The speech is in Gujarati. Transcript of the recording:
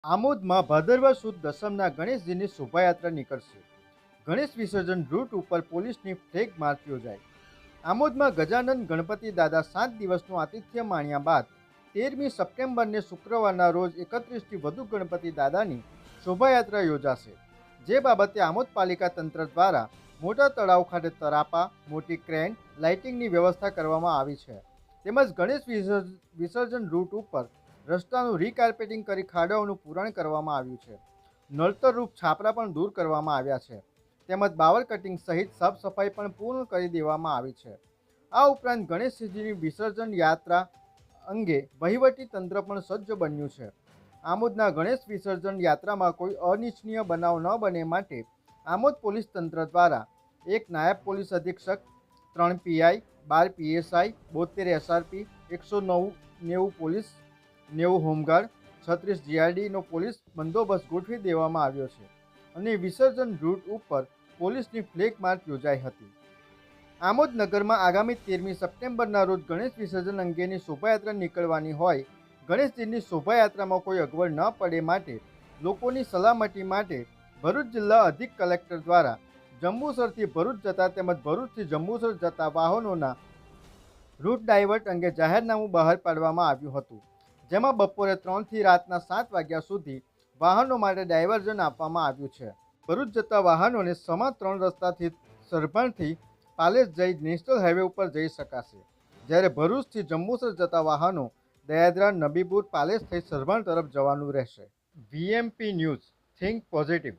આમોદમાં ભાદરવા સુદ દસમના ગણેશજીની શોભાયાત્રા નીકળશે. ગણેશ વિસર્જન રૂટ ઉપર પોલીસની ફ્લેગ માર્ચ યોજાઈ. આમોદમાં ગજાનન ગણપતિ દાદા 7 દિવસનું આતિથ્ય માણ્યા બાદ 13મી સપ્ટેમ્બરને શુક્રવારના રોજ 31થી વધુ ગણપતિ દાદાની શોભાયાત્રા યોજાશે. જે બાબતે આમોદ પાલિકા તંત્ર દ્વારા મોટા તળાવ ખાતે તરાપા, મોટી ક્રેન, લાઇટિંગની વ્યવસ્થા કરવામાં આવી છે. તેમજ ગણેશ વિસર્જન રૂટ ઉપર રસ્તાનું રીકાર્પેટિંગ કરી ખાડાઓનું પૂરણ કરવામાં આવ્યું છે. નળતરરૂપ છાપરા પણ દૂર કરવામાં આવ્યા છે. તેમજ બાવળ કટિંગ સહિત સાફ સફાઈ પણ પૂર્ણ કરી દેવામાં આવી છે. આ ઉપરાંત ગણેશજીની વિસર્જન યાત્રા અંગે વહીવટી તંત્ર પણ સજ્જ બન્યું છે. આમોદના ગણેશ વિસર્જન યાત્રામાં કોઈ અનિચ્છનીય બનાવ ન બને માટે આમોદ પોલીસ તંત્ર દ્વારા 1 નાયબ પોલીસ અધિક્ષક, 3 PI, 12 PSI, 72 SRP, 190 police, 90 home guard, 36 જીઆરડીનો પોલીસ બંદોબસ્ત ગોઠવી દેવામાં આવ્યો છે અને વિસર્જન રૂટ ઉપર પોલીસની ફ્લેગ માર્ચ યોજાઈ હતી. આમોદ નગરમાં આગામી 13મી સપ્ટેમ્બરના રોજ ગણેશ વિસર્જન અંગેની શોભાયાત્રા નીકળવાની હોય. ગણેશજીની શોભાયાત્રામાં કોઈ અગવડ ન પડે માટે લોકોની સલામતી માટે ભરૂચ જિલ્લા અધિક કલેક્ટર દ્વારા જંબુસરથી ભરૂચ જતા તેમજ ભરૂચથી જંબુસર જતા વાહનોના રૂટ ડાયવર્ટ અંગે જાહેરનામું બહાર પાડવામાં આવ્યું હતું. જેમાં બપોરે 3 થી રાતના 7 વાગ્યા સુધી વાહનો માટે ડાયવર્ઝન આપવામાં આવ્યું છે. ભરૂચ જતા વાહનોને સમા 3 રસ્તાથી સરભણથી પાલેસ જઈ નેશનલ હાઈવે ઉપર જઈ શકાશે. જ્યારે ભરૂચથી જંબુસર જતા વાહનો દયાદરા, નબીપુર, પાલેસ થઈ સરભણ તરફ જવાનું રહેશે. VMP news, think positive.